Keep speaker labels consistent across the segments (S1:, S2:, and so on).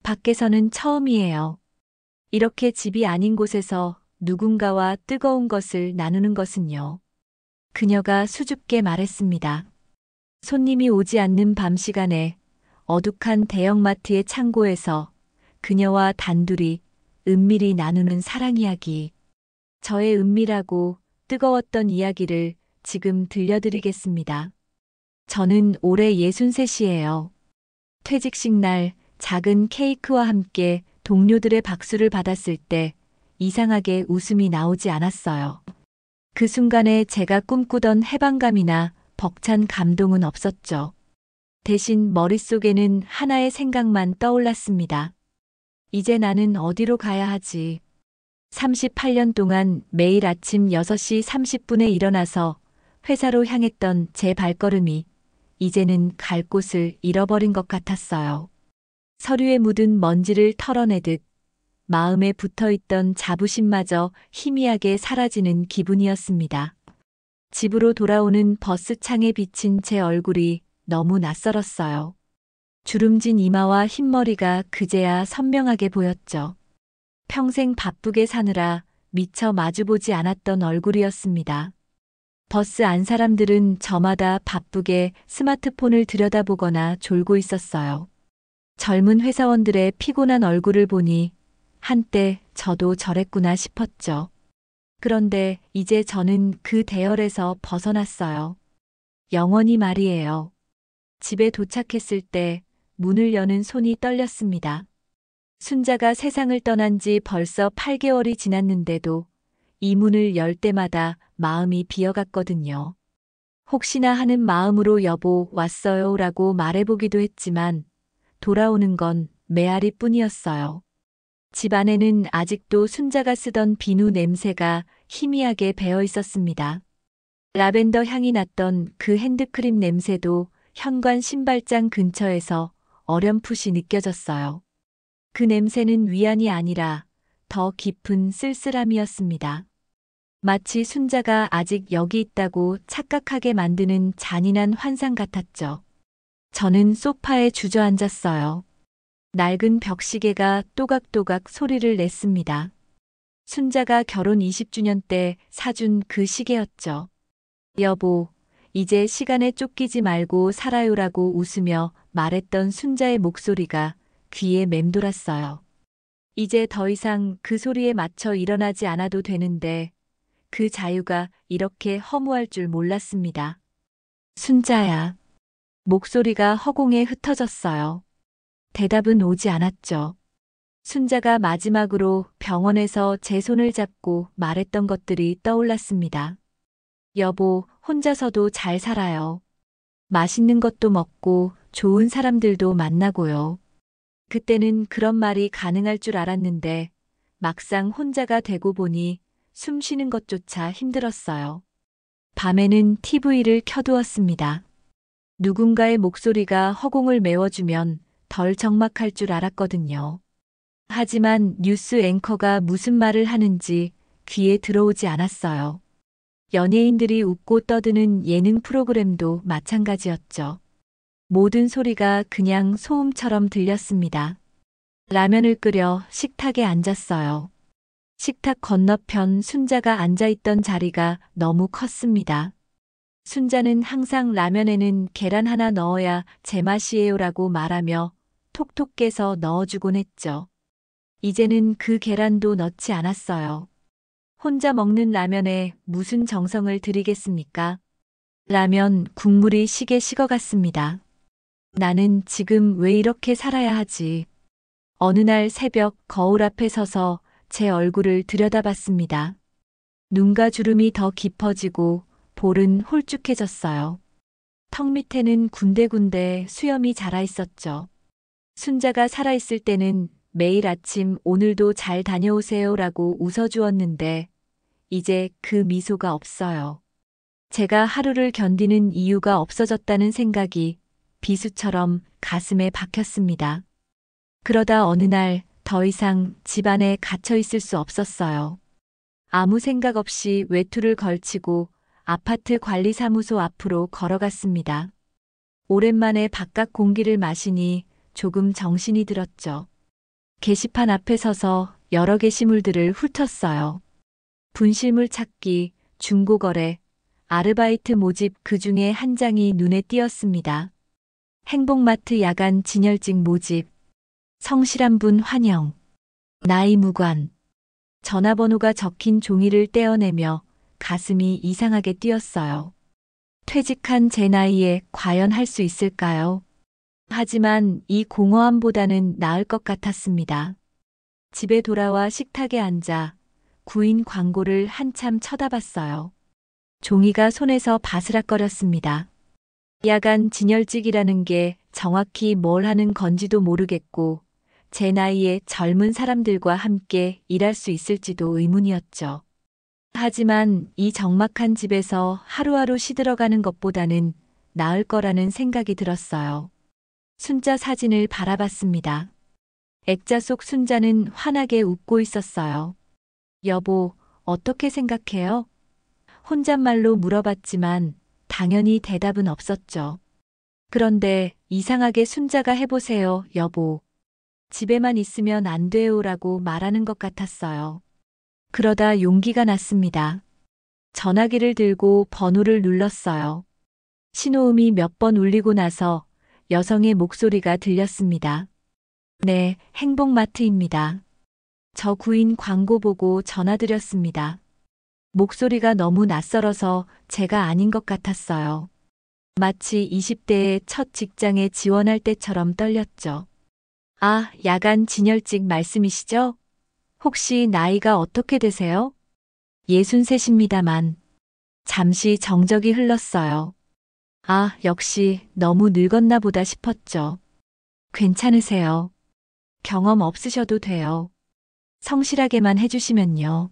S1: 밖에서는 처음이에요. 이렇게 집이 아닌 곳에서 누군가와 뜨거운 것을 나누는 것은요. 그녀가 수줍게 말했습니다. 손님이 오지 않는 밤 시간에 어둑한 대형마트의 창고에서 그녀와 단둘이 은밀히 나누는 사랑 이야기. 저의 은밀하고 뜨거웠던 이야기를 지금 들려드리겠습니다. 저는 올해 63이에요. 퇴직식 날 작은 케이크와 함께 동료들의 박수를 받았을 때 이상하게 웃음이 나오지 않았어요. 그 순간에 제가 꿈꾸던 해방감이나 벅찬 감동은 없었죠. 대신 머릿속에는 하나의 생각만 떠올랐습니다. 이제 나는 어디로 가야 하지? 38년 동안 매일 아침 6시 30분에 일어나서 회사로 향했던 제 발걸음이 이제는 갈 곳을 잃어버린 것 같았어요. 서류에 묻은 먼지를 털어내듯 마음에 붙어있던 자부심마저 희미하게 사라지는 기분이었습니다. 집으로 돌아오는 버스 창에 비친 제 얼굴이 너무 낯설었어요. 주름진 이마와 흰머리가 그제야 선명하게 보였죠. 평생 바쁘게 사느라 미처 마주보지 않았던 얼굴이었습니다. 버스 안 사람들은 저마다 바쁘게 스마트폰을 들여다보거나 졸고 있었어요. 젊은 회사원들의 피곤한 얼굴을 보니 한때 저도 저랬구나 싶었죠. 그런데 이제 저는 그 대열에서 벗어났어요. 영원히 말이에요. 집에 도착했을 때 문을 여는 손이 떨렸습니다. 순자가 세상을 떠난 지 벌써 8개월이 지났는데도 이 문을 열 때마다 마음이 비어갔거든요. 혹시나 하는 마음으로 여보 왔어요 라고 말해보기도 했지만 돌아오는 건 메아리 뿐이었어요. 집 안에는 아직도 순자가 쓰던 비누 냄새가 희미하게 배어 있었습니다. 라벤더 향이 났던 그 핸드크림 냄새도 현관 신발장 근처에서 어렴풋이 느껴졌어요. 그 냄새는 위안이 아니라 더 깊은 쓸쓸함이었습니다. 마치 순자가 아직 여기 있다고 착각하게 만드는 잔인한 환상 같았죠. 저는 소파에 주저앉았어요. 낡은 벽시계가 또각또각 소리를 냈습니다. 순자가 결혼 20주년 때 사준 그 시계였죠. 여보, 이제 시간에 쫓기지 말고 살아요라고 웃으며 말했던 순자의 목소리가 귀에 맴돌았어요. 이제 더 이상 그 소리에 맞춰 일어나지 않아도 되는데 그 자유가 이렇게 허무할 줄 몰랐습니다. 순자야. 목소리가 허공에 흩어졌어요. 대답은 오지 않았죠. 순자가 마지막으로 병원에서 제 손을 잡고 말했던 것들이 떠올랐습니다. 여보, 혼자서도 잘 살아요. 맛있는 것도 먹고 좋은 사람들도 만나고요. 그때는 그런 말이 가능할 줄 알았는데 막상 혼자가 되고 보니 숨 쉬는 것조차 힘들었어요. 밤에는 TV를 켜두었습니다. 누군가의 목소리가 허공을 메워주면 덜 적막할 줄 알았거든요. 하지만 뉴스 앵커가 무슨 말을 하는지 귀에 들어오지 않았어요. 연예인들이 웃고 떠드는 예능 프로그램도 마찬가지였죠. 모든 소리가 그냥 소음처럼 들렸습니다. 라면을 끓여 식탁에 앉았어요. 식탁 건너편 순자가 앉아있던 자리가 너무 컸습니다. 순자는 항상 라면에는 계란 하나 넣어야 제맛이에요라고 말하며 톡톡 깨서 넣어주곤 했죠. 이제는 그 계란도 넣지 않았어요. 혼자 먹는 라면에 무슨 정성을 들이겠습니까? 라면 국물이 시게 식어갔습니다. 나는 지금 왜 이렇게 살아야 하지? 어느 날 새벽 거울 앞에 서서 제 얼굴을 들여다봤습니다. 눈가 주름이 더 깊어지고 볼은 홀쭉해졌어요. 턱 밑에는 군데군데 수염이 자라 있었죠. 순자가 살아있을 때는 매일 아침 오늘도 잘 다녀오세요라고 웃어주었는데 이제 그 미소가 없어요. 제가 하루를 견디는 이유가 없어졌다는 생각이 비수처럼 가슴에 박혔습니다. 그러다 어느 날 더 이상 집 안에 갇혀 있을 수 없었어요. 아무 생각 없이 외투를 걸치고 아파트 관리사무소 앞으로 걸어갔습니다. 오랜만에 바깥 공기를 마시니 조금 정신이 들었죠. 게시판 앞에 서서 여러 게시물들을 훑었어요. 분실물 찾기, 중고거래, 아르바이트 모집 그 중에 한 장이 눈에 띄었습니다. 행복마트 야간 진열직 모집, 성실한 분 환영, 나이 무관, 전화번호가 적힌 종이를 떼어내며 가슴이 이상하게 뛰었어요. 퇴직한 제 나이에 과연 할 수 있을까요? 하지만 이 공허함보다는 나을 것 같았습니다. 집에 돌아와 식탁에 앉아 구인 광고를 한참 쳐다봤어요. 종이가 손에서 바스락거렸습니다. 야간 진열직이라는 게 정확히 뭘 하는 건지도 모르겠고 제 나이에 젊은 사람들과 함께 일할 수 있을지도 의문이었죠. 하지만 이 적막한 집에서 하루하루 시들어가는 것보다는 나을 거라는 생각이 들었어요. 순자 사진을 바라봤습니다. 액자 속 순자는 환하게 웃고 있었어요. 여보, 어떻게 생각해요? 혼잣말로 물어봤지만 당연히 대답은 없었죠. 그런데 이상하게 순자가 해보세요, 여보. 집에만 있으면 안 돼요라고 말하는 것 같았어요. 그러다 용기가 났습니다. 전화기를 들고 번호를 눌렀어요. 신호음이 몇 번 울리고 나서 여성의 목소리가 들렸습니다. 네, 행복마트입니다. 저 구인 광고 보고 전화드렸습니다. 목소리가 너무 낯설어서 제가 아닌 것 같았어요. 마치 20대의 첫 직장에 지원할 때처럼 떨렸죠. 아, 야간 진열직 말씀이시죠? 혹시 나이가 어떻게 되세요? 63입니다만. 잠시 정적이 흘렀어요. 아, 역시 너무 늙었나 보다 싶었죠. 괜찮으세요. 경험 없으셔도 돼요. 성실하게만 해주시면요.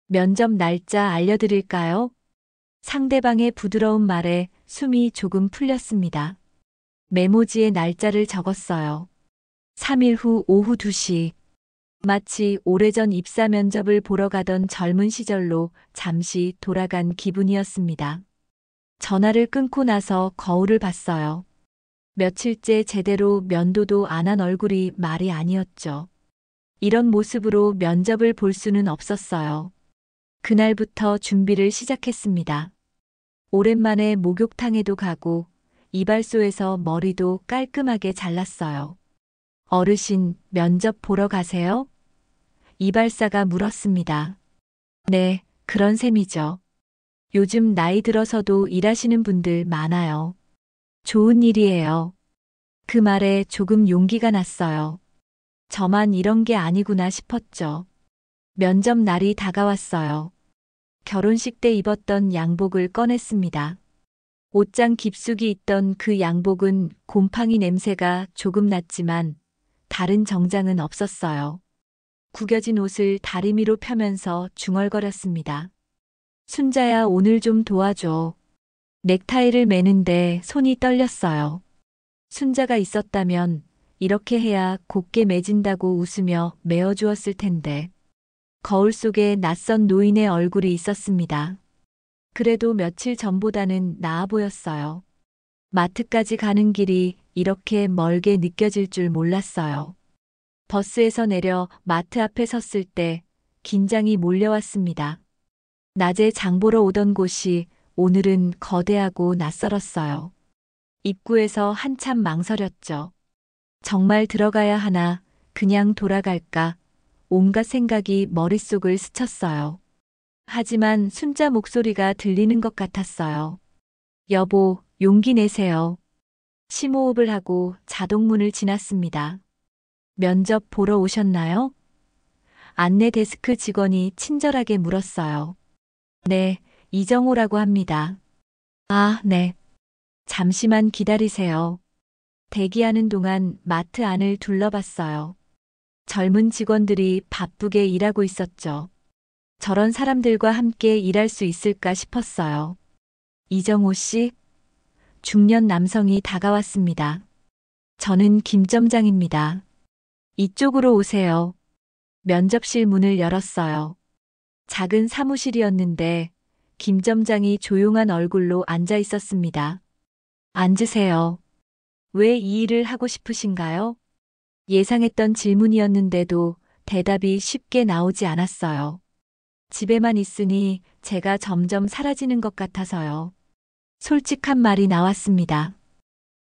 S1: 면접 날짜 알려드릴까요? 상대방의 부드러운 말에 숨이 조금 풀렸습니다. 메모지에 날짜를 적었어요. 3일 후 오후 2시. 마치 오래전 입사 면접을 보러 가던 젊은 시절로 잠시 돌아간 기분이었습니다. 전화를 끊고 나서 거울을 봤어요. 며칠째 제대로 면도도 안 한 얼굴이 말이 아니었죠. 이런 모습으로 면접을 볼 수는 없었어요. 그날부터 준비를 시작했습니다. 오랜만에 목욕탕에도 가고 이발소에서 머리도 깔끔하게 잘랐어요. 어르신, 면접 보러 가세요? 이발사가 물었습니다. 네, 그런 셈이죠. 요즘 나이 들어서도 일하시는 분들 많아요. 좋은 일이에요. 그 말에 조금 용기가 났어요. 저만 이런 게 아니구나 싶었죠. 면접 날이 다가왔어요. 결혼식 때 입었던 양복을 꺼냈습니다. 옷장 깊숙이 있던 그 양복은 곰팡이 냄새가 조금 났지만 다른 정장은 없었어요. 구겨진 옷을 다리미로 펴면서 중얼거렸습니다. 순자야, 오늘 좀 도와줘. 넥타이를 매는데 손이 떨렸어요. 순자가 있었다면 이렇게 해야 곱게 매진다고 웃으며 메어주었을 텐데. 거울 속에 낯선 노인의 얼굴이 있었습니다. 그래도 며칠 전보다는 나아 보였어요. 마트까지 가는 길이 이렇게 멀게 느껴질 줄 몰랐어요. 버스에서 내려 마트 앞에 섰을 때 긴장이 몰려왔습니다. 낮에 장 보러 오던 곳이 오늘은 거대하고 낯설었어요. 입구에서 한참 망설였죠. 정말 들어가야 하나, 그냥 돌아갈까, 온갖 생각이 머릿속을 스쳤어요. 하지만 순자 목소리가 들리는 것 같았어요. 여보, 용기 내세요. 심호흡을 하고 자동문을 지났습니다. 면접 보러 오셨나요? 안내 데스크 직원이 친절하게 물었어요. 네, 이정호라고 합니다. 아, 네. 잠시만 기다리세요. 대기하는 동안 마트 안을 둘러봤어요. 젊은 직원들이 바쁘게 일하고 있었죠. 저런 사람들과 함께 일할 수 있을까 싶었어요. 이정호 씨? 중년 남성이 다가왔습니다. 저는 김 점장입니다. 이쪽으로 오세요. 면접실 문을 열었어요. 작은 사무실이었는데 김 점장이 조용한 얼굴로 앉아 있었습니다. 앉으세요. 왜 이 일을 하고 싶으신가요? 예상했던 질문이었는데도 대답이 쉽게 나오지 않았어요. 집에만 있으니 제가 점점 사라지는 것 같아서요. 솔직한 말이 나왔습니다.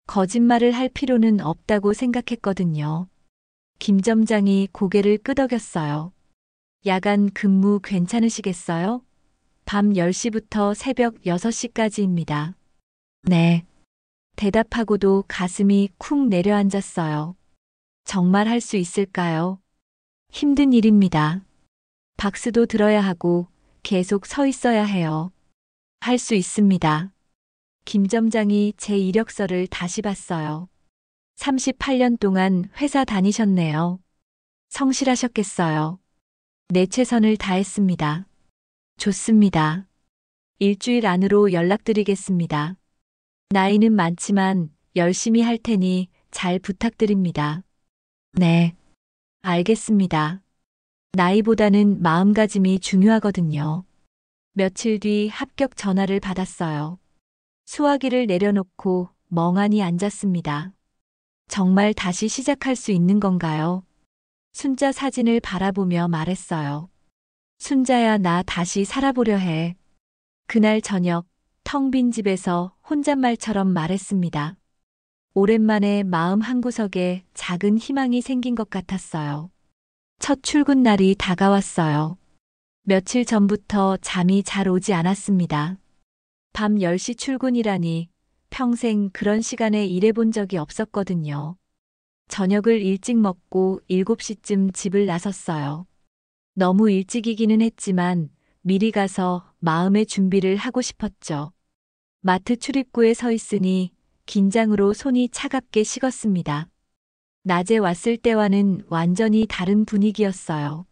S1: 거짓말을 할 필요는 없다고 생각했거든요. 김 점장이 고개를 끄덕였어요. 야간 근무 괜찮으시겠어요? 밤 10시부터 새벽 6시까지입니다. 네. 대답하고도 가슴이 쿵 내려앉았어요. 정말 할 수 있을까요? 힘든 일입니다. 박스도 들어야 하고 계속 서 있어야 해요. 할 수 있습니다. 김 점장이 제 이력서를 다시 봤어요. 38년 동안 회사 다니셨네요. 성실하셨겠어요. 내 최선을 다했습니다. 좋습니다. 일주일 안으로 연락드리겠습니다. 나이는 많지만 열심히 할 테니 잘 부탁드립니다. 네. 알겠습니다. 나이보다는 마음가짐이 중요하거든요. 며칠 뒤 합격 전화를 받았어요. 수화기를 내려놓고 멍하니 앉았습니다. 정말 다시 시작할 수 있는 건가요? 순자 사진을 바라보며 말했어요. 순자야, 나 다시 살아보려 해. 그날 저녁 텅 빈 집에서 혼잣말처럼 말했습니다. 오랜만에 마음 한구석에 작은 희망이 생긴 것 같았어요. 첫 출근 날이 다가왔어요. 며칠 전부터 잠이 잘 오지 않았습니다. 밤 10시 출근이라니 평생 그런 시간에 일해본 적이 없었거든요. 저녁을 일찍 먹고 7시쯤 집을 나섰어요. 너무 일찍이기는 했지만 미리 가서 마음의 준비를 하고 싶었죠. 마트 출입구에 서 있으니 긴장으로 손이 차갑게 식었습니다. 낮에 왔을 때와는 완전히 다른 분위기였어요.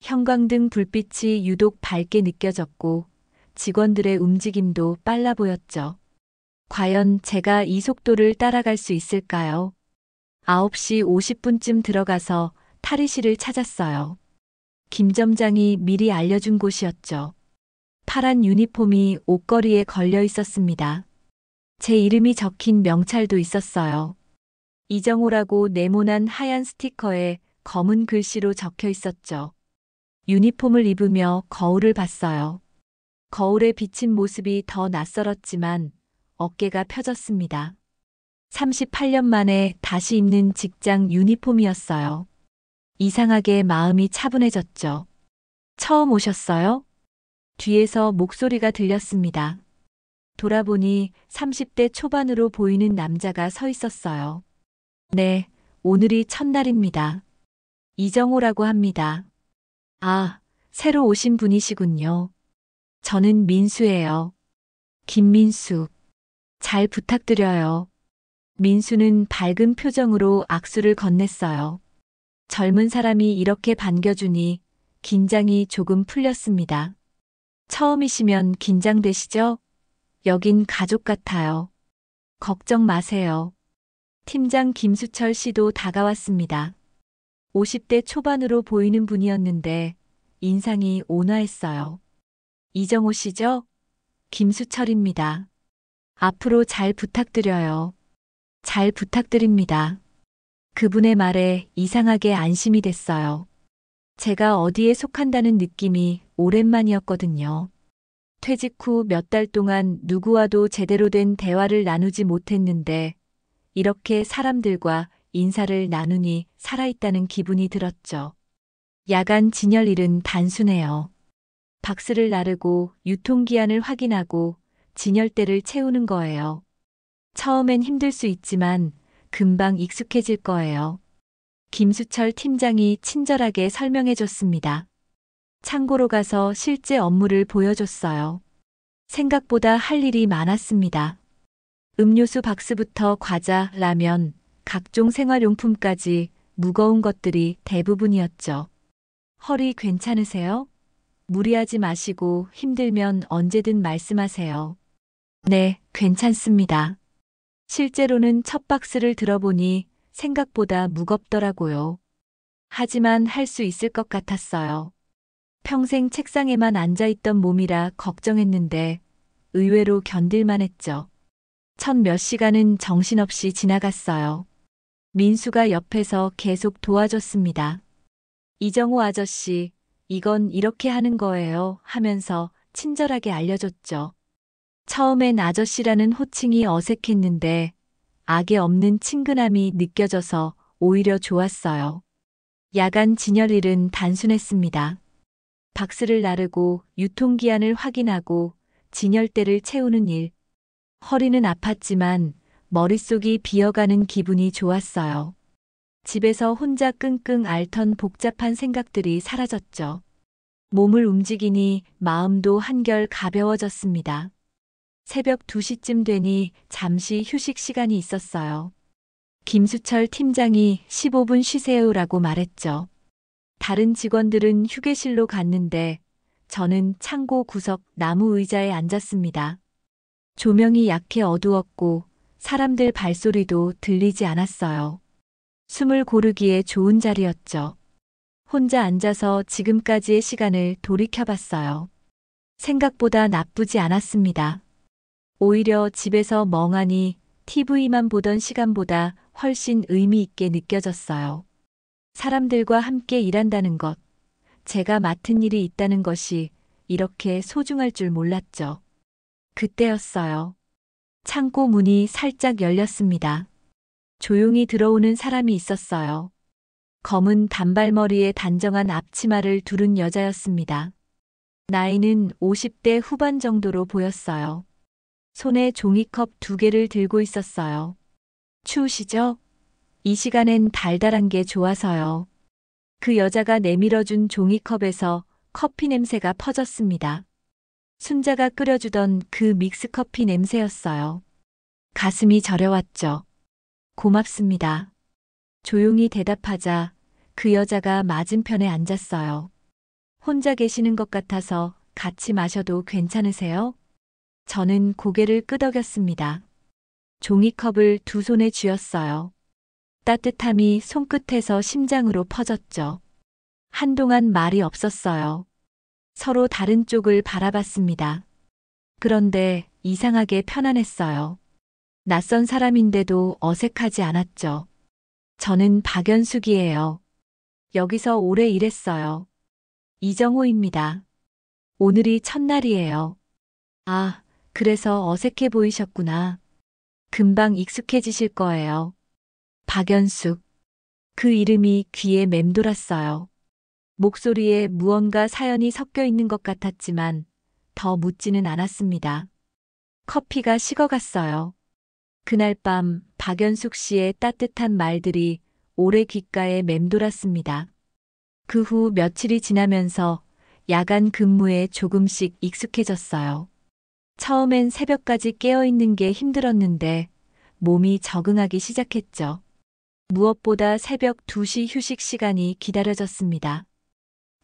S1: 형광등 불빛이 유독 밝게 느껴졌고 직원들의 움직임도 빨라 보였죠. 과연 제가 이 속도를 따라갈 수 있을까요? 9시 50분쯤 들어가서 탈의실을 찾았어요. 김 점장이 미리 알려준 곳이었죠. 파란 유니폼이 옷걸이에 걸려 있었습니다. 제 이름이 적힌 명찰도 있었어요. 이정호라고 네모난 하얀 스티커에 검은 글씨로 적혀 있었죠. 유니폼을 입으며 거울을 봤어요. 거울에 비친 모습이 더 낯설었지만 어깨가 펴졌습니다. 38년 만에 다시 입는 직장 유니폼이었어요. 이상하게 마음이 차분해졌죠. 처음 오셨어요? 뒤에서 목소리가 들렸습니다. 돌아보니 30대 초반으로 보이는 남자가 서 있었어요. 네, 오늘이 첫날입니다. 이정호라고 합니다. 아, 새로 오신 분이시군요. 저는 민수예요. 김민수. 잘 부탁드려요. 민수는 밝은 표정으로 악수를 건넸어요. 젊은 사람이 이렇게 반겨주니 긴장이 조금 풀렸습니다. 처음이시면 긴장되시죠? 여긴 가족 같아요. 걱정 마세요. 팀장 김수철 씨도 다가왔습니다. 50대 초반으로 보이는 분이었는데 인상이 온화했어요. 이정호 씨죠? 김수철입니다. 앞으로 잘 부탁드려요. 잘 부탁드립니다. 그분의 말에 이상하게 안심이 됐어요. 제가 어디에 속한다는 느낌이 오랜만이었거든요. 퇴직 후 몇 달 동안 누구와도 제대로 된 대화를 나누지 못했는데 이렇게 사람들과 인사를 나누니 살아있다는 기분이 들었죠. 야간 진열일은 단순해요. 박스를 나르고 유통기한을 확인하고 진열대를 채우는 거예요. 처음엔 힘들 수 있지만 금방 익숙해질 거예요. 김수철 팀장이 친절하게 설명해 줬습니다. 창고로 가서 실제 업무를 보여줬어요. 생각보다 할 일이 많았습니다. 음료수 박스부터 과자, 라면, 각종 생활용품까지 무거운 것들이 대부분이었죠. 허리 괜찮으세요? 무리하지 마시고 힘들면 언제든 말씀하세요. 네, 괜찮습니다. 실제로는 첫 박스를 들어보니 생각보다 무겁더라고요. 하지만 할 수 있을 것 같았어요. 평생 책상에만 앉아있던 몸이라 걱정했는데 의외로 견딜만 했죠. 첫 몇 시간은 정신없이 지나갔어요. 민수가 옆에서 계속 도와줬습니다. 이정호 아저씨, 이건 이렇게 하는 거예요 하면서 친절하게 알려줬죠. 처음엔 아저씨라는 호칭이 어색했는데 악에 없는 친근함이 느껴져서 오히려 좋았어요. 야간 진열일은 단순했습니다. 박스를 나르고 유통기한을 확인하고 진열대를 채우는 일. 허리는 아팠지만 머릿속이 비어가는 기분이 좋았어요. 집에서 혼자 끙끙 앓던 복잡한 생각들이 사라졌죠. 몸을 움직이니 마음도 한결 가벼워졌습니다. 새벽 2시쯤 되니 잠시 휴식 시간이 있었어요. 김수철 팀장이 15분 쉬세요라고 말했죠. 다른 직원들은 휴게실로 갔는데 저는 창고 구석 나무 의자에 앉았습니다. 조명이 약해 어두웠고 사람들 발소리도 들리지 않았어요. 숨을 고르기에 좋은 자리였죠. 혼자 앉아서 지금까지의 시간을 돌이켜봤어요. 생각보다 나쁘지 않았습니다. 오히려 집에서 멍하니 TV만 보던 시간보다 훨씬 의미 있게 느껴졌어요. 사람들과 함께 일한다는 것, 제가 맡은 일이 있다는 것이 이렇게 소중할 줄 몰랐죠. 그때였어요. 창고 문이 살짝 열렸습니다. 조용히 들어오는 사람이 있었어요. 검은 단발머리에 단정한 앞치마를 두른 여자였습니다. 나이는 50대 후반 정도로 보였어요. 손에 종이컵 2개를 들고 있었어요. 추우시죠? 이 시간엔 달달한 게 좋아서요. 그 여자가 내밀어준 종이컵에서 커피 냄새가 퍼졌습니다. 순자가 끓여주던 그 믹스커피 냄새였어요. 가슴이 저려왔죠. 고맙습니다. 조용히 대답하자 그 여자가 맞은편에 앉았어요. 혼자 계시는 것 같아서 같이 마셔도 괜찮으세요? 저는 고개를 끄덕였습니다. 종이컵을 2손에 쥐었어요. 따뜻함이 손끝에서 심장으로 퍼졌죠. 한동안 말이 없었어요. 서로 다른 쪽을 바라봤습니다. 그런데 이상하게 편안했어요. 낯선 사람인데도 어색하지 않았죠. 저는 박연숙이에요. 여기서 오래 일했어요. 이정호입니다. 오늘이 첫날이에요. 아, 그래서 어색해 보이셨구나. 금방 익숙해지실 거예요. 박연숙. 그 이름이 귀에 맴돌았어요. 목소리에 무언가 사연이 섞여 있는 것 같았지만 더 묻지는 않았습니다. 커피가 식어갔어요. 그날 밤 박연숙 씨의 따뜻한 말들이 오래 귓가에 맴돌았습니다. 그 후 며칠이 지나면서 야간 근무에 조금씩 익숙해졌어요. 처음엔 새벽까지 깨어있는 게 힘들었는데 몸이 적응하기 시작했죠. 무엇보다 새벽 2시 휴식 시간이 기다려졌습니다.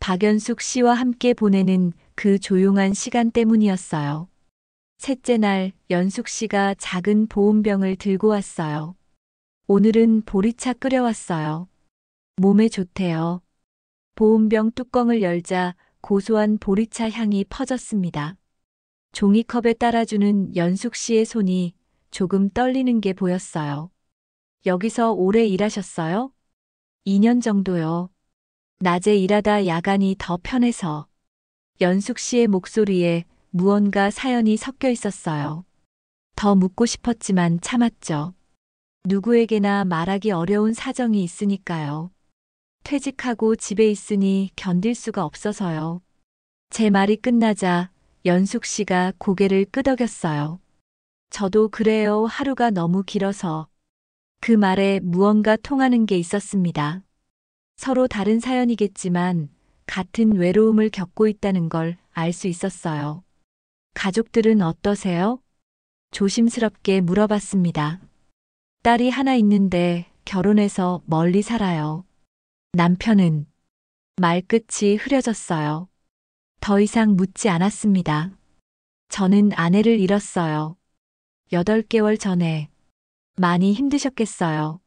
S1: 박연숙 씨와 함께 보내는 그 조용한 시간 때문이었어요. 셋째 날 연숙 씨가 작은 보온병을 들고 왔어요. 오늘은 보리차 끓여왔어요. 몸에 좋대요. 보온병 뚜껑을 열자 고소한 보리차 향이 퍼졌습니다. 종이컵에 따라주는 연숙 씨의 손이 조금 떨리는 게 보였어요. 여기서 오래 일하셨어요? 2년 정도요. 낮에 일하다 야간이 더 편해서. 연숙 씨의 목소리에 무언가 사연이 섞여 있었어요. 더 묻고 싶었지만 참았죠. 누구에게나 말하기 어려운 사정이 있으니까요. 퇴직하고 집에 있으니 견딜 수가 없어서요. 제 말이 끝나자 연숙 씨가 고개를 끄덕였어요. 저도 그래요. 하루가 너무 길어서. 그 말에 무언가 통하는 게 있었습니다. 서로 다른 사연이겠지만 같은 외로움을 겪고 있다는 걸 알 수 있었어요. 가족들은 어떠세요? 조심스럽게 물어봤습니다. 딸이 하나 있는데 결혼해서 멀리 살아요. 남편은 말끝이 흐려졌어요. 더 이상 묻지 않았습니다. 저는 아내를 잃었어요. 8개월 전에. 많이 힘드셨겠어요.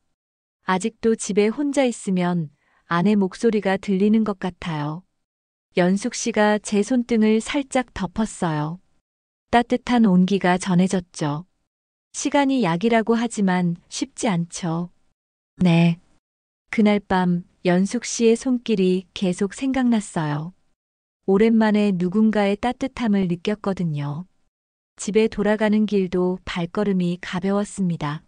S1: 아직도 집에 혼자 있으면 아내 목소리가 들리는 것 같아요. 연숙 씨가 제 손등을 살짝 덮었어요. 따뜻한 온기가 전해졌죠. 시간이 약이라고 하지만 쉽지 않죠. 네. 그날 밤 연숙 씨의 손길이 계속 생각났어요. 오랜만에 누군가의 따뜻함을 느꼈거든요. 집에 돌아가는 길도 발걸음이 가벼웠습니다.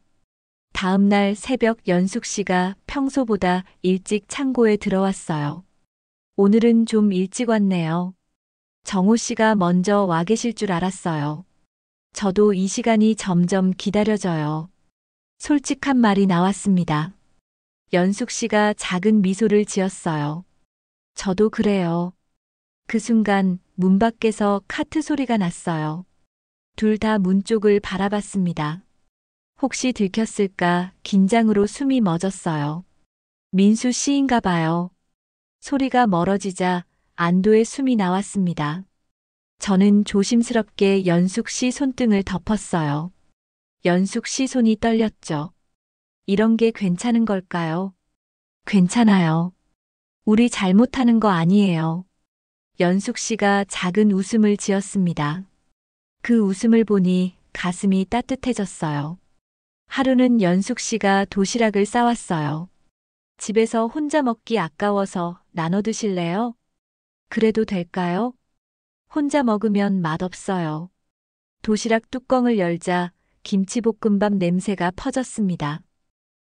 S1: 다음 날 새벽 연숙 씨가 평소보다 일찍 창고에 들어왔어요. 오늘은 좀 일찍 왔네요. 정호 씨가 먼저 와 계실 줄 알았어요. 저도 이 시간이 점점 기다려져요. 솔직한 말이 나왔습니다. 연숙 씨가 작은 미소를 지었어요. 저도 그래요. 그 순간 문 밖에서 카트 소리가 났어요. 둘 다 문 쪽을 바라봤습니다. 혹시 들켰을까 긴장으로 숨이 멎었어요. 민수 씨인가 봐요. 소리가 멀어지자 안도의 숨이 나왔습니다. 저는 조심스럽게 연숙 씨 손등을 덮었어요. 연숙 씨 손이 떨렸죠. 이런 게 괜찮은 걸까요? 괜찮아요. 우리 잘못하는 거 아니에요. 연숙 씨가 작은 웃음을 지었습니다. 그 웃음을 보니 가슴이 따뜻해졌어요. 하루는 연숙 씨가 도시락을 싸왔어요. 집에서 혼자 먹기 아까워서 나눠 드실래요? 그래도 될까요? 혼자 먹으면 맛없어요. 도시락 뚜껑을 열자 김치볶음밥 냄새가 퍼졌습니다.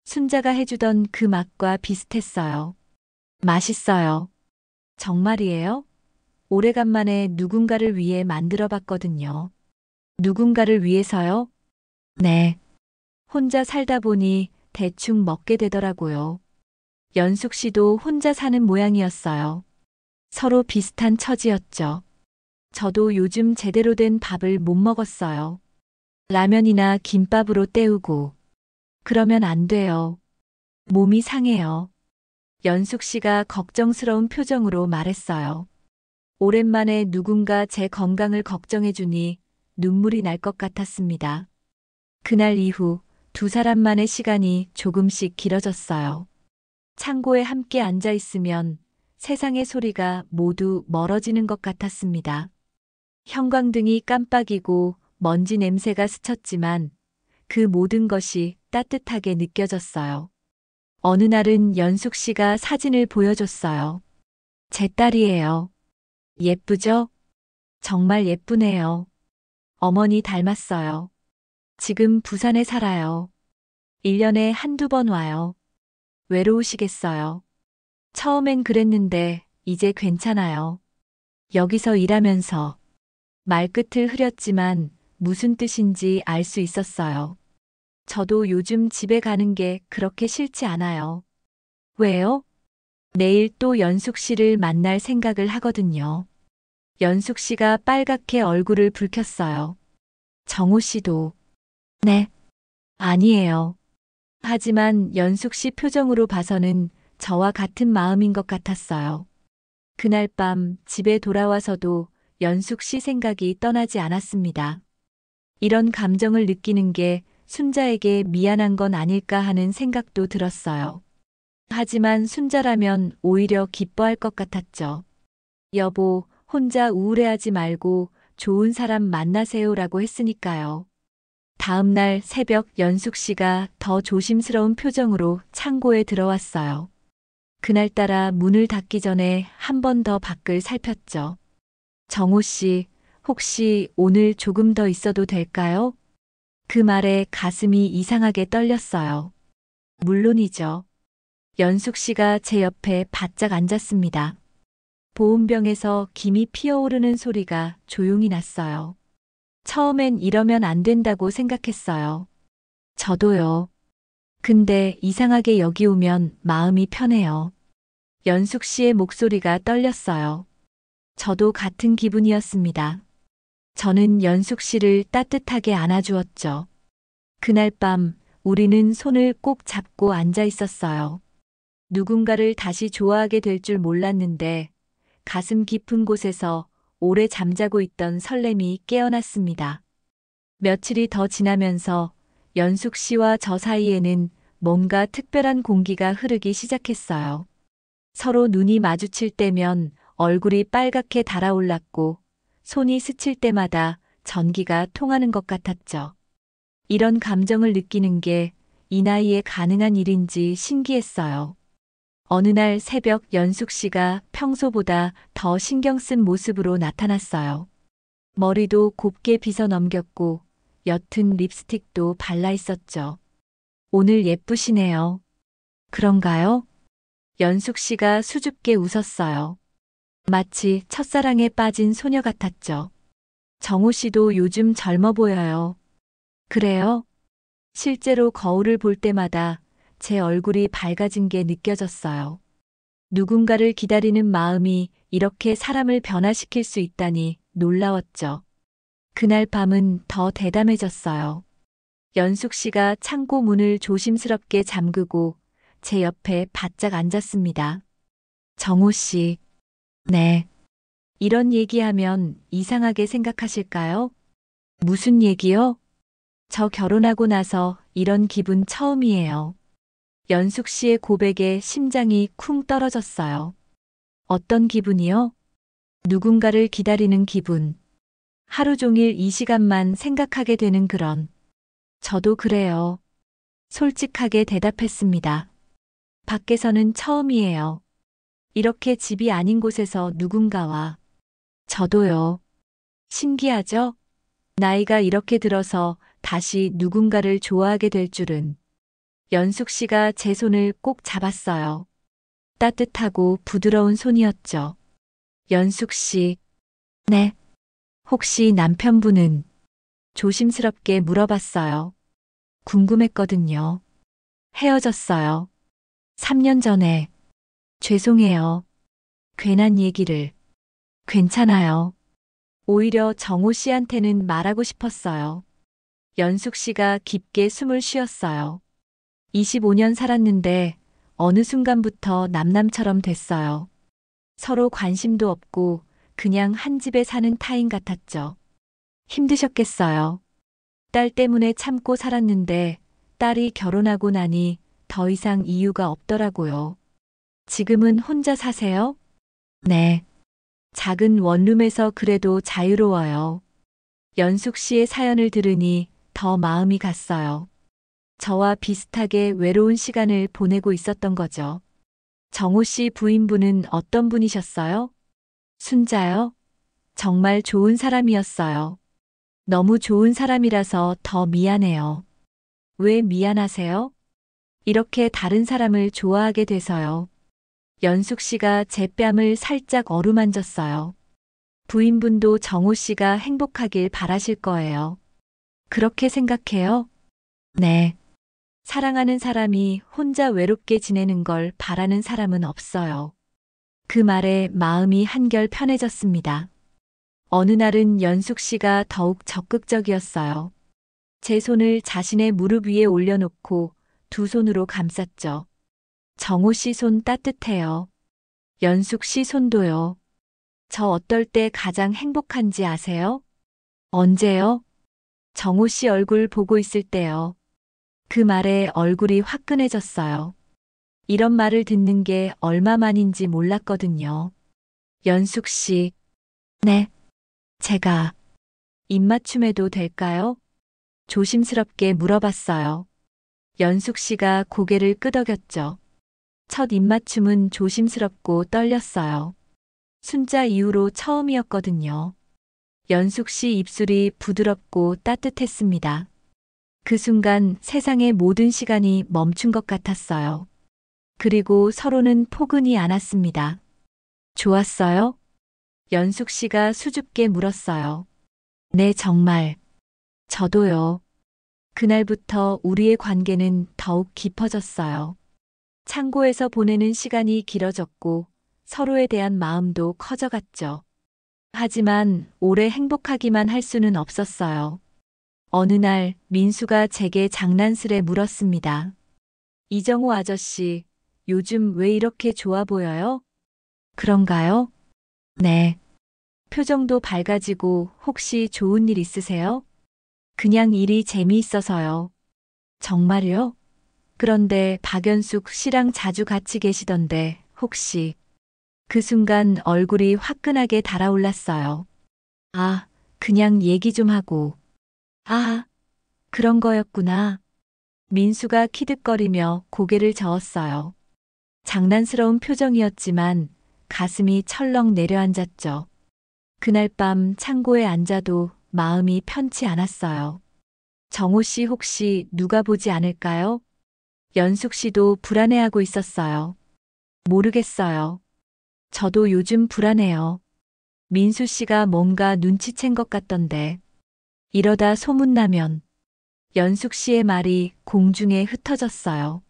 S1: 순자가 해주던 그 맛과 비슷했어요. 맛있어요. 정말이에요? 오래간만에 누군가를 위해 만들어 봤거든요. 누군가를 위해서요? 네. 혼자 살다 보니 대충 먹게 되더라고요. 연숙 씨도 혼자 사는 모양이었어요. 서로 비슷한 처지였죠. 저도 요즘 제대로 된 밥을 못 먹었어요. 라면이나 김밥으로 때우고. 그러면 안 돼요. 몸이 상해요. 연숙 씨가 걱정스러운 표정으로 말했어요. 오랜만에 누군가 제 건강을 걱정해주니 눈물이 날 것 같았습니다. 그날 이후 두 사람만의 시간이 조금씩 길어졌어요. 창고에 함께 앉아 있으면 세상의 소리가 모두 멀어지는 것 같았습니다. 형광등이 깜빡이고 먼지 냄새가 스쳤지만 그 모든 것이 따뜻하게 느껴졌어요. 어느 날은 연숙 씨가 사진을 보여줬어요. 제 딸이에요. 예쁘죠? 정말 예쁘네요. 어머니 닮았어요. 지금 부산에 살아요. 1년에 한두 번 와요. 외로우시겠어요. 처음엔 그랬는데 이제 괜찮아요. 여기서 일하면서 말끝을 흐렸지만 무슨 뜻인지 알 수 있었어요. 저도 요즘 집에 가는 게 그렇게 싫지 않아요. 왜요? 내일 또 연숙 씨를 만날 생각을 하거든요. 연숙 씨가 빨갛게 얼굴을 붉혔어요. 정호 씨도. 네. 아니에요. 하지만 연숙 씨 표정으로 봐서는 저와 같은 마음인 것 같았어요. 그날 밤 집에 돌아와서도 연숙 씨 생각이 떠나지 않았습니다. 이런 감정을 느끼는 게 순자에게 미안한 건 아닐까 하는 생각도 들었어요. 하지만 순자라면 오히려 기뻐할 것 같았죠. 여보, 혼자 우울해하지 말고 좋은 사람 만나세요라고 했으니까요. 다음 날 새벽 연숙 씨가 더 조심스러운 표정으로 창고에 들어왔어요. 그날따라 문을 닫기 전에 한 번 더 밖을 살폈죠. 정호 씨, 혹시 오늘 조금 더 있어도 될까요? 그 말에 가슴이 이상하게 떨렸어요. 물론이죠. 연숙 씨가 제 옆에 바짝 앉았습니다. 보온병에서 김이 피어오르는 소리가 조용히 났어요. 처음엔 이러면 안 된다고 생각했어요. 저도요. 근데 이상하게 여기 오면 마음이 편해요. 연숙 씨의 목소리가 떨렸어요. 저도 같은 기분이었습니다. 저는 연숙 씨를 따뜻하게 안아주었죠. 그날 밤 우리는 손을 꼭 잡고 앉아 있었어요. 누군가를 다시 좋아하게 될 줄 몰랐는데 가슴 깊은 곳에서 오래 잠자고 있던 설렘이 깨어났습니다. 며칠이 더 지나면서 연숙 씨와 저 사이에는 뭔가 특별한 공기가 흐르기 시작했어요. 서로 눈이 마주칠 때면 얼굴이 빨갛게 달아올랐고 손이 스칠 때마다 전기가 통하는 것 같았죠. 이런 감정을 느끼는 게 이 나이에 가능한 일인지 신기했어요. 어느 날 새벽 연숙 씨가 평소보다 더 신경 쓴 모습으로 나타났어요. 머리도 곱게 빗어 넘겼고 옅은 립스틱도 발라 있었죠. 오늘 예쁘시네요. 그런가요? 연숙 씨가 수줍게 웃었어요. 마치 첫사랑에 빠진 소녀 같았죠. 정호 씨도 요즘 젊어 보여요. 그래요? 실제로 거울을 볼 때마다 제 얼굴이 밝아진 게 느껴졌어요. 누군가를 기다리는 마음이 이렇게 사람을 변화시킬 수 있다니 놀라웠죠. 그날 밤은 더 대담해졌어요. 연숙 씨가 창고 문을 조심스럽게 잠그고 제 옆에 바짝 앉았습니다. 정호 씨, 네. 이런 얘기하면 이상하게 생각하실까요? 무슨 얘기요? 저 결혼하고 나서 이런 기분 처음이에요. 연숙 씨의 고백에 심장이 쿵 떨어졌어요. 어떤 기분이요? 누군가를 기다리는 기분. 하루 종일 이 시간만 생각하게 되는 그런. 저도 그래요. 솔직하게 대답했습니다. 밖에서는 처음이에요. 이렇게 집이 아닌 곳에서 누군가와. 저도요. 신기하죠? 나이가 이렇게 들어서 다시 누군가를 좋아하게 될 줄은. 연숙 씨가 제 손을 꼭 잡았어요. 따뜻하고 부드러운 손이었죠. 연숙 씨, 네. 혹시 남편분은? 조심스럽게 물어봤어요. 궁금했거든요. 헤어졌어요. 3년 전에. 죄송해요. 괜한 얘기를. 괜찮아요. 오히려 정호 씨한테는 말하고 싶었어요. 연숙 씨가 깊게 숨을 쉬었어요. 25년 살았는데 어느 순간부터 남남처럼 됐어요. 서로 관심도 없고 그냥 한 집에 사는 타인 같았죠. 힘드셨겠어요. 딸 때문에 참고 살았는데 딸이 결혼하고 나니 더 이상 이유가 없더라고요. 지금은 혼자 사세요? 네. 작은 원룸에서 그래도 자유로워요. 연숙 씨의 사연을 들으니 더 마음이 갔어요. 저와 비슷하게 외로운 시간을 보내고 있었던 거죠. 정호 씨 부인분은 어떤 분이셨어요? 순자요? 정말 좋은 사람이었어요. 너무 좋은 사람이라서 더 미안해요. 왜 미안하세요? 이렇게 다른 사람을 좋아하게 돼서요. 연숙 씨가 제 뺨을 살짝 어루만졌어요. 부인분도 정호 씨가 행복하길 바라실 거예요. 그렇게 생각해요? 네. 사랑하는 사람이 혼자 외롭게 지내는 걸 바라는 사람은 없어요. 그 말에 마음이 한결 편해졌습니다. 어느 날은 연숙 씨가 더욱 적극적이었어요. 제 손을 자신의 무릎 위에 올려놓고 두 손으로 감쌌죠. 정호 씨 손 따뜻해요. 연숙 씨 손도요. 저 어떨 때 가장 행복한지 아세요? 언제요? 정호 씨 얼굴 보고 있을 때요. 그 말에 얼굴이 화끈해졌어요. 이런 말을 듣는 게 얼마만인지 몰랐거든요. 연숙 씨, 네, 제가 입맞춤해도 될까요? 조심스럽게 물어봤어요. 연숙 씨가 고개를 끄덕였죠. 첫 입맞춤은 조심스럽고 떨렸어요. 순자 이후로 처음이었거든요. 연숙 씨 입술이 부드럽고 따뜻했습니다. 그 순간 세상의 모든 시간이 멈춘 것 같았어요. 그리고 서로는 포근히 안았습니다. 좋았어요? 연숙 씨가 수줍게 물었어요. 네, 정말. 저도요. 그날부터 우리의 관계는 더욱 깊어졌어요. 창고에서 보내는 시간이 길어졌고 서로에 대한 마음도 커져갔죠. 하지만 오래 행복하기만 할 수는 없었어요. 어느 날 민수가 제게 장난스레 물었습니다. 이정호 아저씨, 요즘 왜 이렇게 좋아 보여요? 그런가요? 네. 표정도 밝아지고 혹시 좋은 일 있으세요? 그냥 일이 재미있어서요. 정말요? 그런데 박연숙 씨랑 자주 같이 계시던데 혹시 그 순간 얼굴이 화끈하게 달아올랐어요. 아, 그냥 얘기 좀 하고. 아, 그런 거였구나. 민수가 키득거리며 고개를 저었어요. 장난스러운 표정이었지만 가슴이 철렁 내려앉았죠. 그날 밤 창고에 앉아도 마음이 편치 않았어요. 정호 씨 혹시 누가 보지 않을까요? 연숙 씨도 불안해하고 있었어요. 모르겠어요. 저도 요즘 불안해요. 민수 씨가 뭔가 눈치챈 것 같던데. 이러다 소문나면. 연숙 씨의 말이 공중에 흩어졌어요.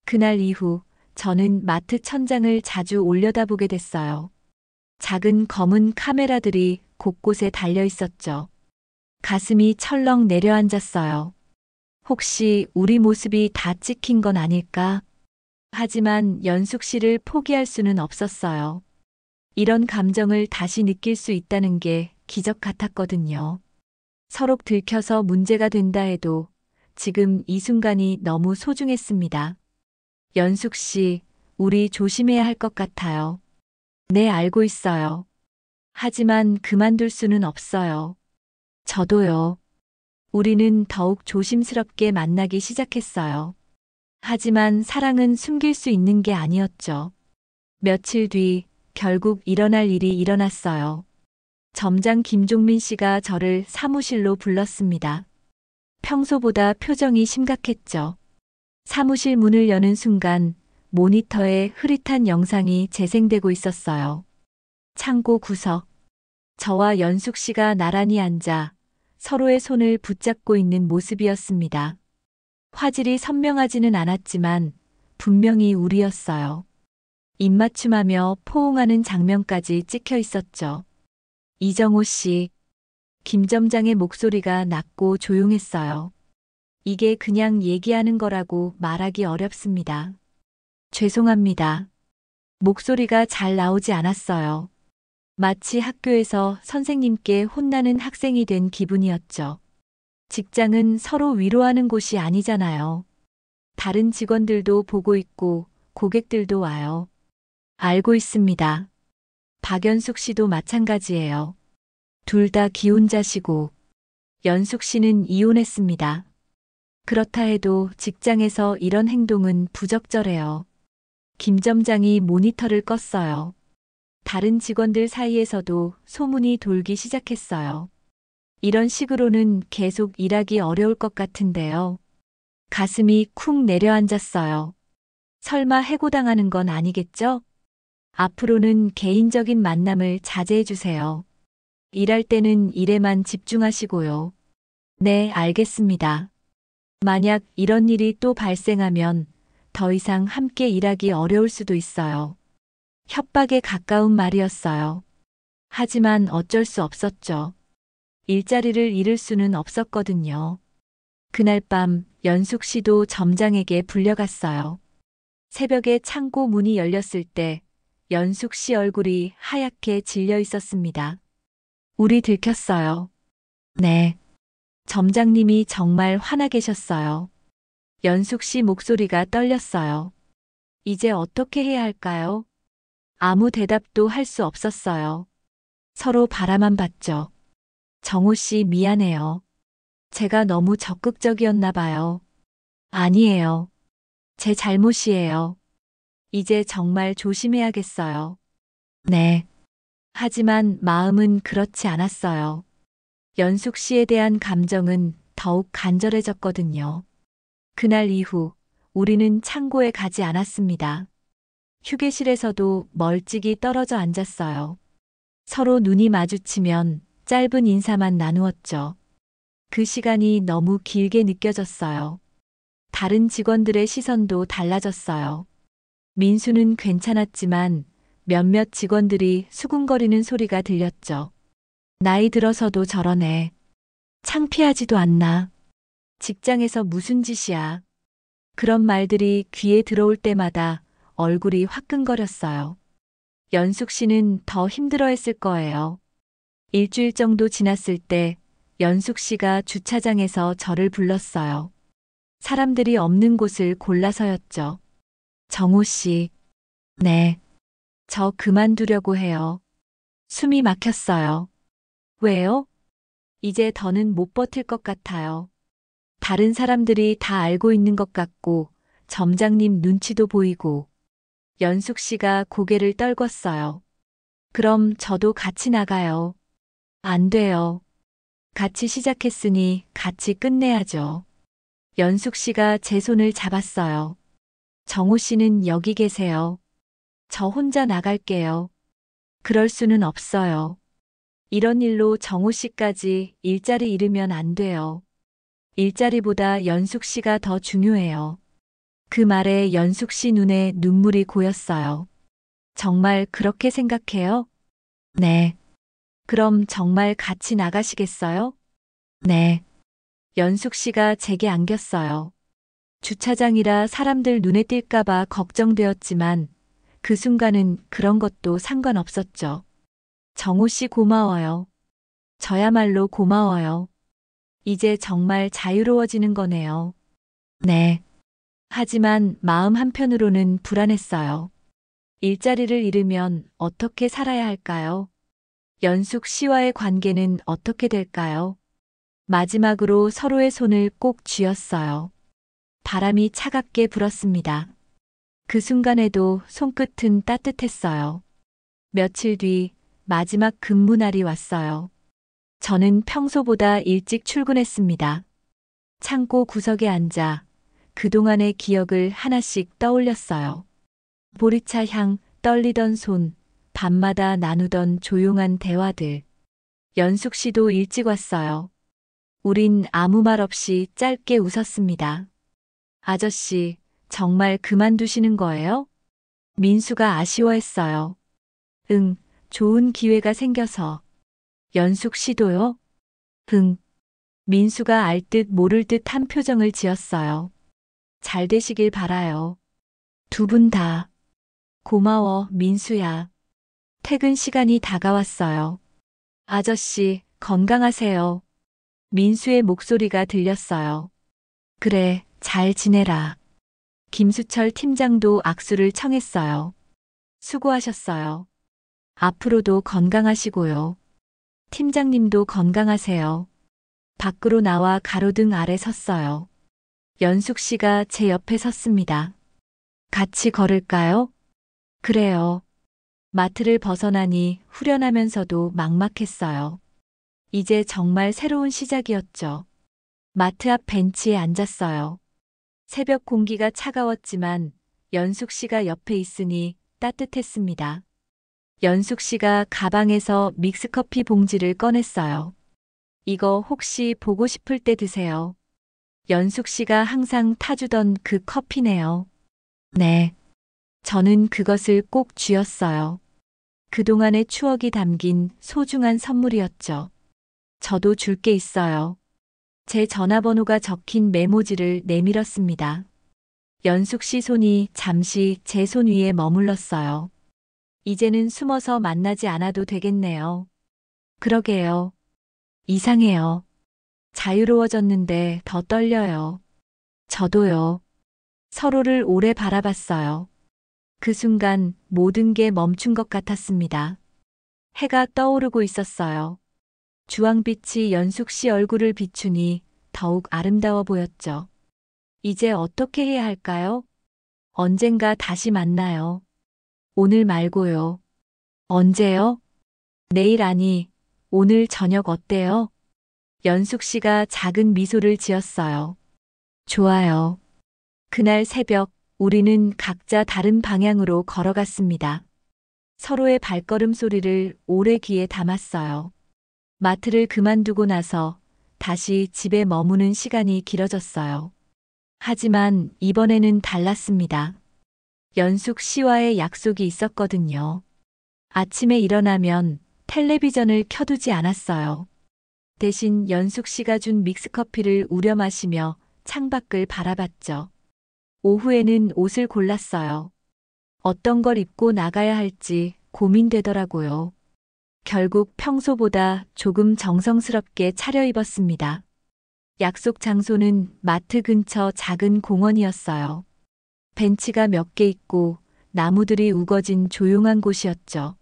S1: 그날 이후 저는 마트 천장을 자주 올려다보게 됐어요. 작은 검은 카메라들이 곳곳에 달려 있었죠. 가슴이 철렁 내려앉았어요. 혹시 우리 모습이 다 찍힌 건 아닐까? 하지만 연숙 씨를 포기할 수는 없었어요. 이런 감정을 다시 느낄 수 있다는 게 기적 같았거든요. 서로 들켜서 문제가 된다 해도 지금 이 순간이 너무 소중했습니다. 연숙 씨, 우리 조심해야 할 것 같아요. 네, 알고 있어요. 하지만 그만둘 수는 없어요. 저도요. 우리는 더욱 조심스럽게 만나기 시작했어요. 하지만 사랑은 숨길 수 있는 게 아니었죠. 며칠 뒤 결국 일어날 일이 일어났어요. 점장 김종민 씨가 저를 사무실로 불렀습니다. 평소보다 표정이 심각했죠. 사무실 문을 여는 순간 모니터에 흐릿한 영상이 재생되고 있었어요. 창고 구석. 저와 연숙 씨가 나란히 앉아 서로의 손을 붙잡고 있는 모습이었습니다. 화질이 선명하지는 않았지만 분명히 우리였어요. 입맞춤하며 포옹하는 장면까지 찍혀 있었죠. 이정호 씨, 김 점장의 목소리가 낮고 조용했어요. 이게 그냥 얘기하는 거라고 말하기 어렵습니다. 죄송합니다. 목소리가 잘 나오지 않았어요. 마치 학교에서 선생님께 혼나는 학생이 된 기분이었죠. 직장은 서로 위로하는 곳이 아니잖아요. 다른 직원들도 보고 있고 고객들도 와요. 알고 있습니다. 박연숙 씨도 마찬가지예요. 둘 다 기혼자시고 연숙 씨는 이혼했습니다. 그렇다 해도 직장에서 이런 행동은 부적절해요. 김 점장이 모니터를 껐어요. 다른 직원들 사이에서도 소문이 돌기 시작했어요. 이런 식으로는 계속 일하기 어려울 것 같은데요. 가슴이 쿵 내려앉았어요. 설마 해고당하는 건 아니겠죠? 앞으로는 개인적인 만남을 자제해 주세요. 일할 때는 일에만 집중하시고요. 네, 알겠습니다. 만약 이런 일이 또 발생하면 더 이상 함께 일하기 어려울 수도 있어요. 협박에 가까운 말이었어요. 하지만 어쩔 수 없었죠. 일자리를 잃을 수는 없었거든요. 그날 밤 연숙 씨도 점장에게 불려갔어요. 새벽에 창고 문이 열렸을 때 연숙 씨 얼굴이 하얗게 질려 있었습니다. 우리 들켰어요. 네. 점장님이 정말 화나 계셨어요. 연숙 씨 목소리가 떨렸어요. 이제 어떻게 해야 할까요? 아무 대답도 할 수 없었어요. 서로 바라만 봤죠. 정호 씨 미안해요. 제가 너무 적극적이었나 봐요. 아니에요. 제 잘못이에요. 이제 정말 조심해야겠어요. 네. 하지만 마음은 그렇지 않았어요. 연숙 씨에 대한 감정은 더욱 간절해졌거든요. 그날 이후 우리는 창고에 가지 않았습니다. 휴게실에서도 멀찍이 떨어져 앉았어요. 서로 눈이 마주치면 짧은 인사만 나누었죠. 그 시간이 너무 길게 느껴졌어요. 다른 직원들의 시선도 달라졌어요. 민수는 괜찮았지만 몇몇 직원들이 수군거리는 소리가 들렸죠. 나이 들어서도 저러네. 창피하지도 않나. 직장에서 무슨 짓이야. 그런 말들이 귀에 들어올 때마다 얼굴이 화끈거렸어요. 연숙 씨는 더 힘들어했을 거예요. 일주일 정도 지났을 때 연숙 씨가 주차장에서 저를 불렀어요. 사람들이 없는 곳을 골라서였죠. 정호 씨. 네. 저 그만두려고 해요. 숨이 막혔어요. 왜요? 이제 더는 못 버틸 것 같아요. 다른 사람들이 다 알고 있는 것 같고 점장님 눈치도 보이고 연숙 씨가 고개를 떨궜어요. 그럼 저도 같이 나가요. 안 돼요. 같이 시작했으니 같이 끝내야죠. 연숙 씨가 제 손을 잡았어요. 정호 씨는 여기 계세요. 저 혼자 나갈게요. 그럴 수는 없어요. 이런 일로 정호 씨까지 일자리 잃으면 안 돼요. 일자리보다 연숙 씨가 더 중요해요. 그 말에 연숙 씨 눈에 눈물이 고였어요. 정말 그렇게 생각해요? 네. 그럼 정말 같이 나가시겠어요? 네. 연숙 씨가 제게 안겼어요. 주차장이라 사람들 눈에 띌까봐 걱정되었지만 그 순간은 그런 것도 상관없었죠. 정호 씨 고마워요. 저야말로 고마워요. 이제 정말 자유로워지는 거네요. 네. 하지만 마음 한편으로는 불안했어요. 일자리를 잃으면 어떻게 살아야 할까요? 연숙 씨와의 관계는 어떻게 될까요? 마지막으로 서로의 손을 꼭 쥐었어요. 바람이 차갑게 불었습니다. 그 순간에도 손끝은 따뜻했어요. 며칠 뒤 마지막 근무날이 왔어요. 저는 평소보다 일찍 출근했습니다. 창고 구석에 앉아 그동안의 기억을 하나씩 떠올렸어요. 보리차 향, 떨리던 손, 밤마다 나누던 조용한 대화들. 연숙 씨도 일찍 왔어요. 우린 아무 말 없이 짧게 웃었습니다. 아저씨, 정말 그만두시는 거예요? 민수가 아쉬워했어요. 응, 좋은 기회가 생겨서. 연숙 씨도요? 응. 민수가 알 듯 모를 듯 한 표정을 지었어요. 잘 되시길 바라요. 두 분 다. 고마워, 민수야. 퇴근 시간이 다가왔어요. 아저씨, 건강하세요. 민수의 목소리가 들렸어요. 그래, 잘 지내라. 김수철 팀장도 악수를 청했어요. 수고하셨어요. 앞으로도 건강하시고요. 팀장님도 건강하세요. 밖으로 나와 가로등 아래 섰어요. 연숙 씨가 제 옆에 섰습니다. 같이 걸을까요? 그래요. 마트를 벗어나니 후련하면서도 막막했어요. 이제 정말 새로운 시작이었죠. 마트 앞 벤치에 앉았어요. 새벽 공기가 차가웠지만 연숙 씨가 옆에 있으니 따뜻했습니다. 연숙 씨가 가방에서 믹스커피 봉지를 꺼냈어요. 이거 혹시 보고 싶을 때 드세요. 연숙 씨가 항상 타주던 그 커피네요. 네. 저는 그것을 꼭 쥐었어요. 그동안의 추억이 담긴 소중한 선물이었죠. 저도 줄 게 있어요. 제 전화번호가 적힌 메모지를 내밀었습니다. 연숙 씨 손이 잠시 제 손 위에 머물렀어요. 이제는 숨어서 만나지 않아도 되겠네요. 그러게요. 이상해요. 자유로워졌는데 더 떨려요. 저도요. 서로를 오래 바라봤어요. 그 순간 모든 게 멈춘 것 같았습니다. 해가 떠오르고 있었어요. 주황빛이 연숙 씨 얼굴을 비추니 더욱 아름다워 보였죠. 이제 어떻게 해야 할까요? 언젠가 다시 만나요. 오늘 말고요. 언제요? 내일 아니, 오늘 저녁 어때요? 연숙 씨가 작은 미소를 지었어요. 좋아요. 그날 새벽, 우리는 각자 다른 방향으로 걸어갔습니다. 서로의 발걸음 소리를 오래 귀에 담았어요. 마트를 그만두고 나서 다시 집에 머무는 시간이 길어졌어요. 하지만 이번에는 달랐습니다. 연숙 씨와의 약속이 있었거든요. 아침에 일어나면 텔레비전을 켜두지 않았어요. 대신 연숙 씨가 준 믹스커피를 우려 마시며 창밖을 바라봤죠. 오후에는 옷을 골랐어요. 어떤 걸 입고 나가야 할지 고민되더라고요. 결국 평소보다 조금 정성스럽게 차려입었습니다. 약속 장소는 마트 근처 작은 공원이었어요. 벤치가 몇 개 있고 나무들이 우거진 조용한 곳이었죠.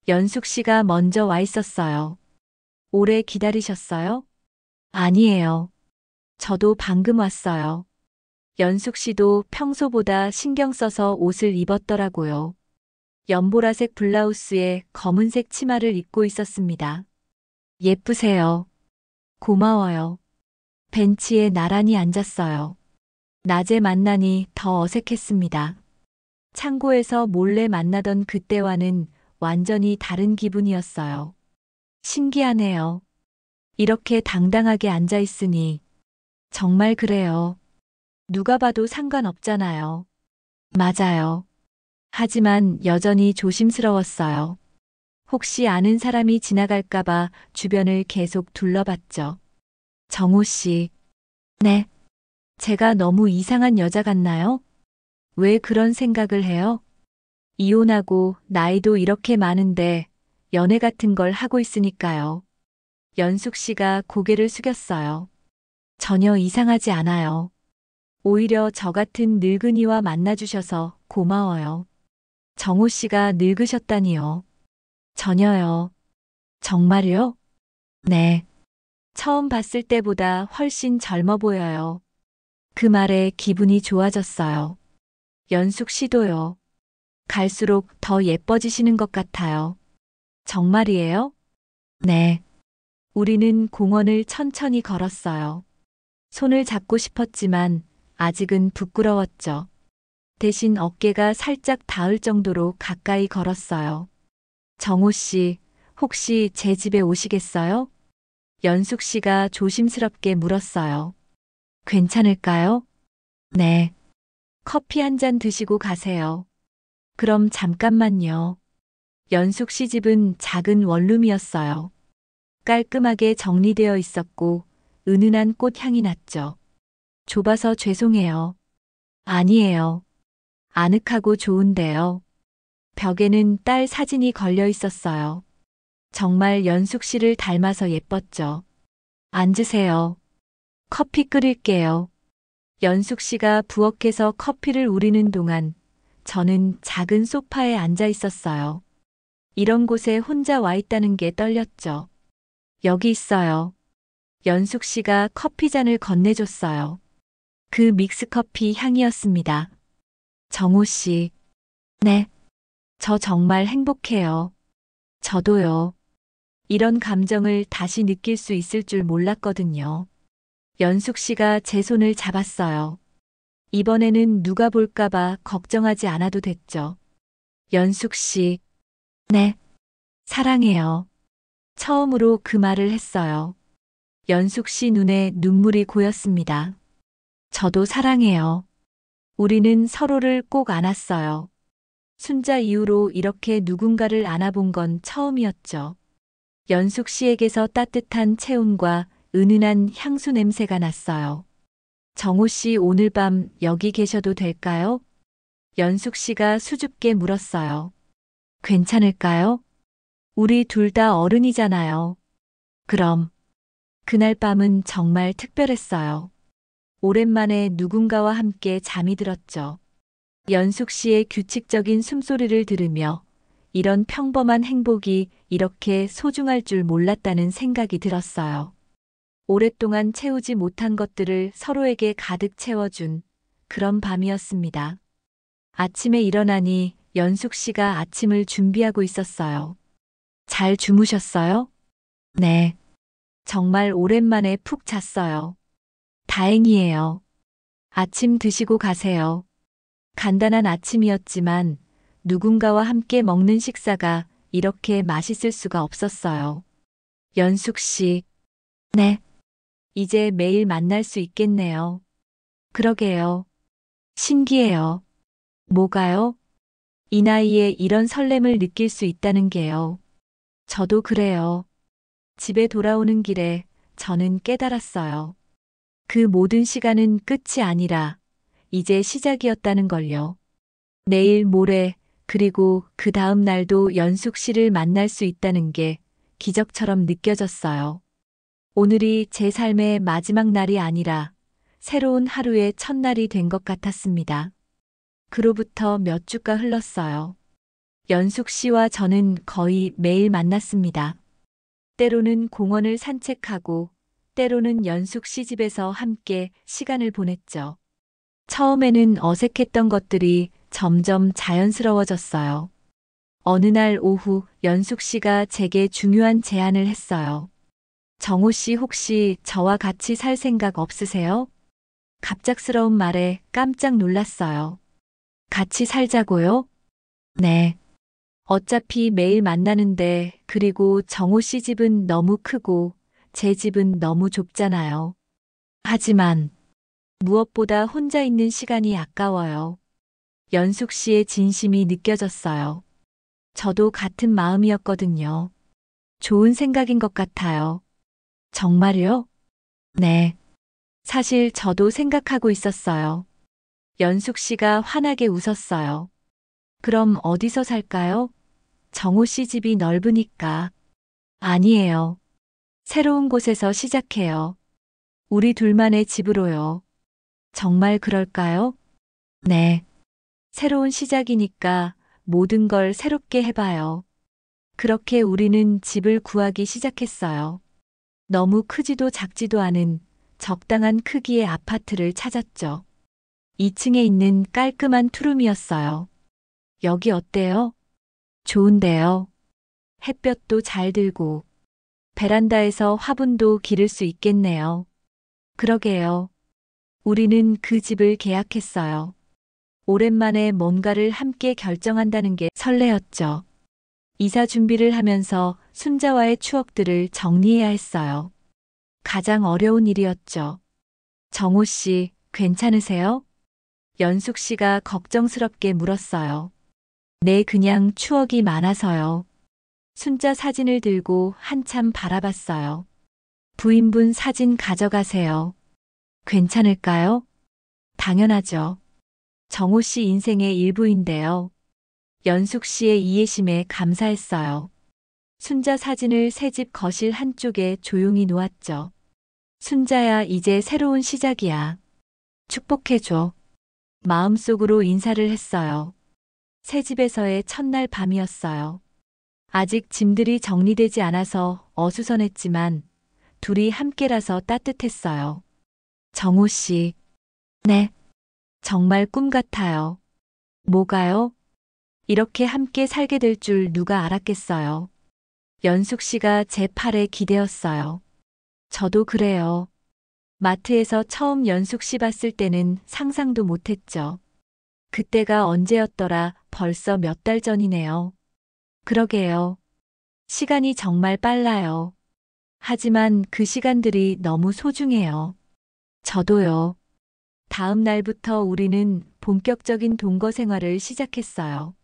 S1: 연숙 씨가 먼저 와 있었어요. 오래 기다리셨어요? 아니에요. 저도 방금 왔어요. 연숙 씨도 평소보다 신경 써서 옷을 입었더라고요. 연보라색 블라우스에 검은색 치마를 입고 있었습니다. 예쁘세요. 고마워요. 벤치에 나란히 앉았어요. 낮에 만나니 더 어색했습니다. 창고에서 몰래 만나던 그때와는 완전히 다른 기분이었어요. 신기하네요. 이렇게 당당하게 앉아 있으니. 정말 그래요. 누가 봐도 상관없잖아요. 맞아요. 하지만 여전히 조심스러웠어요. 혹시 아는 사람이 지나갈까봐 주변을 계속 둘러봤죠. 정호 씨. 네. 제가 너무 이상한 여자 같나요? 왜 그런 생각을 해요? 이혼하고 나이도 이렇게 많은데 연애 같은 걸 하고 있으니까요. 연숙 씨가 고개를 숙였어요. 전혀 이상하지 않아요. 오히려 저 같은 늙은이와 만나주셔서 고마워요. 정호 씨가 늙으셨다니요. 전혀요. 정말요? 네. 처음 봤을 때보다 훨씬 젊어 보여요. 그 말에 기분이 좋아졌어요. 연숙 씨도요. 갈수록 더 예뻐지시는 것 같아요. 정말이에요? 네. 우리는 공원을 천천히 걸었어요. 손을 잡고 싶었지만 아직은 부끄러웠죠. 대신 어깨가 살짝 닿을 정도로 가까이 걸었어요. 정호 씨, 혹시 제 집에 오시겠어요? 연숙 씨가 조심스럽게 물었어요. 괜찮을까요? 네. 커피 한 잔 드시고 가세요. 그럼 잠깐만요. 연숙 씨 집은 작은 원룸이었어요. 깔끔하게 정리되어 있었고 은은한 꽃향이 났죠. 좁아서 죄송해요. 아니에요. 아늑하고 좋은데요. 벽에는 딸 사진이 걸려 있었어요. 정말 연숙 씨를 닮아서 예뻤죠. 앉으세요. 커피 끓일게요. 연숙 씨가 부엌에서 커피를 우리는 동안 저는 작은 소파에 앉아 있었어요. 이런 곳에 혼자 와 있다는 게 떨렸죠. 여기 있어요. 연숙 씨가 커피잔을 건네줬어요. 그 믹스커피 향이었습니다. 정호 씨. 네. 저 정말 행복해요. 저도요. 이런 감정을 다시 느낄 수 있을 줄 몰랐거든요. 연숙 씨가 제 손을 잡았어요. 이번에는 누가 볼까봐 걱정하지 않아도 됐죠. 연숙 씨. 네. 사랑해요. 처음으로 그 말을 했어요. 연숙 씨 눈에 눈물이 고였습니다. 저도 사랑해요. 우리는 서로를 꼭 안았어요. 순자 이후로 이렇게 누군가를 안아본 건 처음이었죠. 연숙 씨에게서 따뜻한 체온과 은은한 향수 냄새가 났어요. 정호 씨 오늘 밤 여기 계셔도 될까요? 연숙 씨가 수줍게 물었어요. 괜찮을까요? 우리 둘 다 어른이잖아요. 그럼. 그날 밤은 정말 특별했어요. 오랜만에 누군가와 함께 잠이 들었죠. 연숙 씨의 규칙적인 숨소리를 들으며 이런 평범한 행복이 이렇게 소중할 줄 몰랐다는 생각이 들었어요. 오랫동안 채우지 못한 것들을 서로에게 가득 채워준 그런 밤이었습니다. 아침에 일어나니 연숙 씨가 아침을 준비하고 있었어요. 잘 주무셨어요? 네. 정말 오랜만에 푹 잤어요. 다행이에요. 아침 드시고 가세요. 간단한 아침이었지만 누군가와 함께 먹는 식사가 이렇게 맛있을 수가 없었어요. 연숙 씨. 네. 이제 매일 만날 수 있겠네요. 그러게요. 신기해요. 뭐가요? 이 나이에 이런 설렘을 느낄 수 있다는 게요. 저도 그래요. 집에 돌아오는 길에 저는 깨달았어요. 그 모든 시간은 끝이 아니라 이제 시작이었다는 걸요. 내일 모레 그리고 그 다음 날도 연숙 씨를 만날 수 있다는 게 기적처럼 느껴졌어요. 오늘이 제 삶의 마지막 날이 아니라 새로운 하루의 첫날이 된 것 같았습니다. 그로부터 몇 주가 흘렀어요. 연숙 씨와 저는 거의 매일 만났습니다. 때로는 공원을 산책하고 때로는 연숙 씨 집에서 함께 시간을 보냈죠. 처음에는 어색했던 것들이 점점 자연스러워졌어요. 어느 날 오후 연숙 씨가 제게 중요한 제안을 했어요. 정호 씨 혹시 저와 같이 살 생각 없으세요? 갑작스러운 말에 깜짝 놀랐어요. 같이 살자고요? 네. 어차피 매일 만나는데 그리고 정호 씨 집은 너무 크고 제 집은 너무 좁잖아요. 하지만 무엇보다 혼자 있는 시간이 아까워요. 연숙 씨의 진심이 느껴졌어요. 저도 같은 마음이었거든요. 좋은 생각인 것 같아요. 정말요? 네. 사실 저도 생각하고 있었어요. 연숙 씨가 환하게 웃었어요. 그럼 어디서 살까요? 정호 씨 집이 넓으니까. 아니에요. 새로운 곳에서 시작해요. 우리 둘만의 집으로요. 정말 그럴까요? 네. 새로운 시작이니까 모든 걸 새롭게 해봐요. 그렇게 우리는 집을 구하기 시작했어요. 너무 크지도 작지도 않은 적당한 크기의 아파트를 찾았죠. 2층에 있는 깔끔한 투룸이었어요. 여기 어때요? 좋은데요. 햇볕도 잘 들고 베란다에서 화분도 기를 수 있겠네요. 그러게요. 우리는 그 집을 계약했어요. 오랜만에 뭔가를 함께 결정한다는 게 설레었죠. 이사 준비를 하면서 순자와의 추억들을 정리해야 했어요. 가장 어려운 일이었죠. 정호 씨, 괜찮으세요? 연숙 씨가 걱정스럽게 물었어요. 네, 그냥 추억이 많아서요. 순자 사진을 들고 한참 바라봤어요. 부인분 사진 가져가세요. 괜찮을까요? 당연하죠. 정호 씨 인생의 일부인데요. 연숙 씨의 이해심에 감사했어요. 순자 사진을 새집 거실 한쪽에 조용히 놓았죠. 순자야, 이제 새로운 시작이야. 축복해줘. 마음속으로 인사를 했어요. 새집에서의 첫날 밤이었어요. 아직 짐들이 정리되지 않아서 어수선했지만 둘이 함께라서 따뜻했어요. 정호 씨. 네. 정말 꿈 같아요. 뭐가요? 이렇게 함께 살게 될 줄 누가 알았겠어요. 연숙 씨가 제 팔에 기대었어요. 저도 그래요. 마트에서 처음 연숙 씨 봤을 때는 상상도 못했죠. 그때가 언제였더라? 벌써 몇 달 전이네요. 그러게요. 시간이 정말 빨라요. 하지만 그 시간들이 너무 소중해요. 저도요. 다음 날부터 우리는 본격적인 동거 생활을 시작했어요.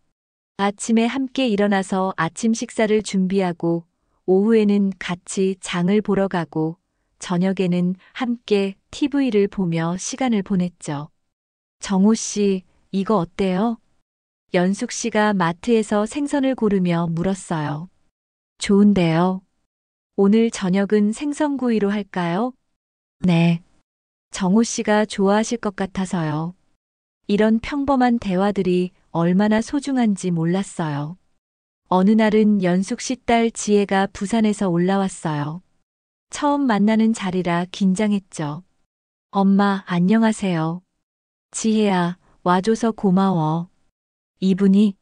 S1: 아침에 함께 일어나서 아침 식사를 준비하고 오후에는 같이 장을 보러 가고 저녁에는 함께 TV를 보며 시간을 보냈죠. 정호 씨, 이거 어때요? 연숙 씨가 마트에서 생선을 고르며 물었어요. 좋은데요. 오늘 저녁은 생선구이로 할까요? 네. 정호 씨가 좋아하실 것 같아서요. 이런 평범한 대화들이 얼마나 소중한지 몰랐어요. 어느 날은 연숙 씨 딸 지혜가 부산에서 올라왔어요. 처음 만나는 자리라 긴장했죠. 엄마, 안녕하세요. 지혜야, 와줘서 고마워. 이분이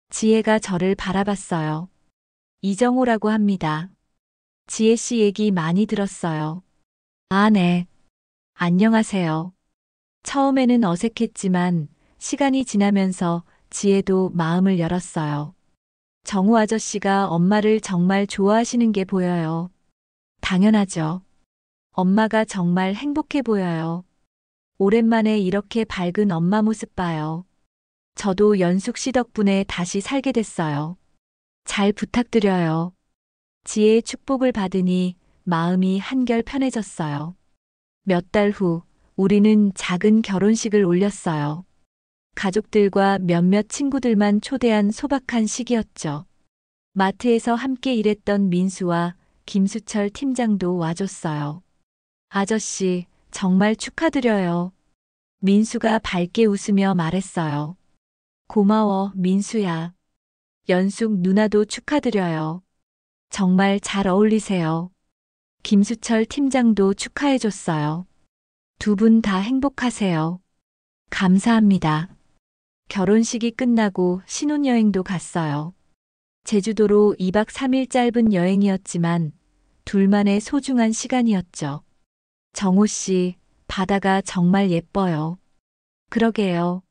S1: 지혜가 저를 바라봤어요. 이정호라고 합니다. 지혜 씨 얘기 많이 들었어요. 아, 네. 안녕하세요. 처음에는 어색했지만 시간이 지나면서 지혜도 마음을 열었어요. 정우 아저씨가 엄마를 정말 좋아하시는 게 보여요. 당연하죠. 엄마가 정말 행복해 보여요. 오랜만에 이렇게 밝은 엄마 모습 봐요. 저도 연숙 씨 덕분에 다시 살게 됐어요. 잘 부탁드려요. 지혜의 축복을 받으니 마음이 한결 편해졌어요. 몇 달 후, 우리는 작은 결혼식을 올렸어요. 가족들과 몇몇 친구들만 초대한 소박한 식이었죠. 마트에서 함께 일했던 민수와 김수철 팀장도 와줬어요. 아저씨, 정말 축하드려요. 민수가 밝게 웃으며 말했어요. 고마워, 민수야. 연숙 누나도 축하드려요. 정말 잘 어울리세요. 김수철 팀장도 축하해줬어요. 두 분 다 행복하세요. 감사합니다. 결혼식이 끝나고 신혼여행도 갔어요. 제주도로 2박 3일 짧은 여행이었지만 둘만의 소중한 시간이었죠. 정호 씨, 바다가 정말 예뻐요. 그러게요.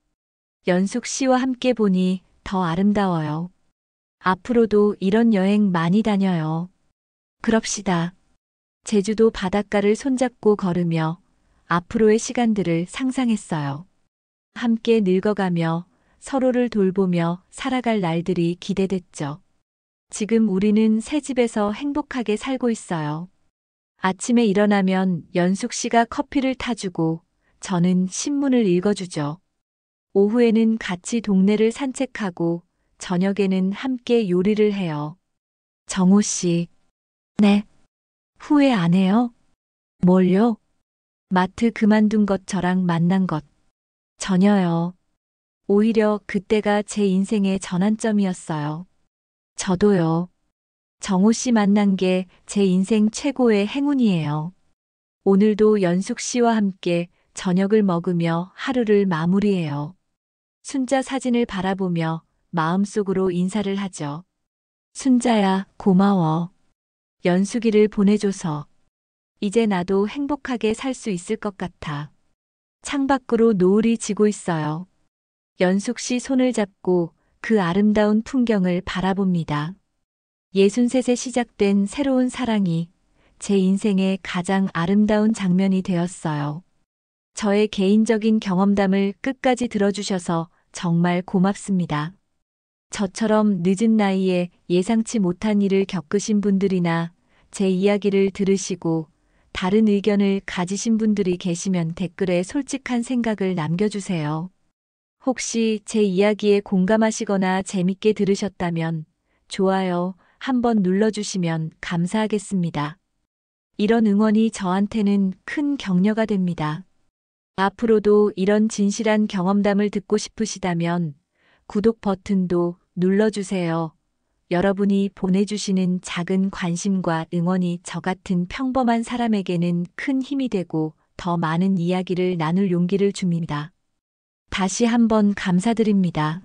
S1: 연숙 씨와 함께 보니 더 아름다워요. 앞으로도 이런 여행 많이 다녀요. 그럽시다. 제주도 바닷가를 손잡고 걸으며 앞으로의 시간들을 상상했어요. 함께 늙어가며 서로를 돌보며 살아갈 날들이 기대됐죠. 지금 우리는 새 집에서 행복하게 살고 있어요. 아침에 일어나면 연숙 씨가 커피를 타주고 저는 신문을 읽어주죠. 오후에는 같이 동네를 산책하고 저녁에는 함께 요리를 해요. 정호 씨. 네. 후회 안 해요? 뭘요? 마트 그만둔 것 저랑 만난 것. 전혀요. 오히려 그때가 제 인생의 전환점이었어요. 저도요. 정호 씨 만난 게 제 인생 최고의 행운이에요. 오늘도 연숙 씨와 함께 저녁을 먹으며 하루를 마무리해요. 순자 사진을 바라보며 마음속으로 인사를 하죠. 순자야, 고마워. 연숙이를 보내줘서. 이제 나도 행복하게 살 수 있을 것 같아. 창밖으로 노을이 지고 있어요. 연숙 씨 손을 잡고 그 아름다운 풍경을 바라봅니다. 63세 시작된 새로운 사랑이 제 인생의 가장 아름다운 장면이 되었어요. 저의 개인적인 경험담을 끝까지 들어주셔서 정말 고맙습니다. 저처럼 늦은 나이에 예상치 못한 일을 겪으신 분들이나 제 이야기를 들으시고 다른 의견을 가지신 분들이 계시면 댓글에 솔직한 생각을 남겨주세요. 혹시 제 이야기에 공감하시거나 재밌게 들으셨다면 좋아요 한번 눌러주시면 감사하겠습니다. 이런 응원이 저한테는 큰 격려가 됩니다. 앞으로도 이런 진실한 경험담을 듣고 싶으시다면 구독 버튼도 눌러주세요. 여러분이 보내주시는 작은 관심과 응원이 저 같은 평범한 사람에게는 큰 힘이 되고 더 많은 이야기를 나눌 용기를 줍니다. 다시 한번 감사드립니다.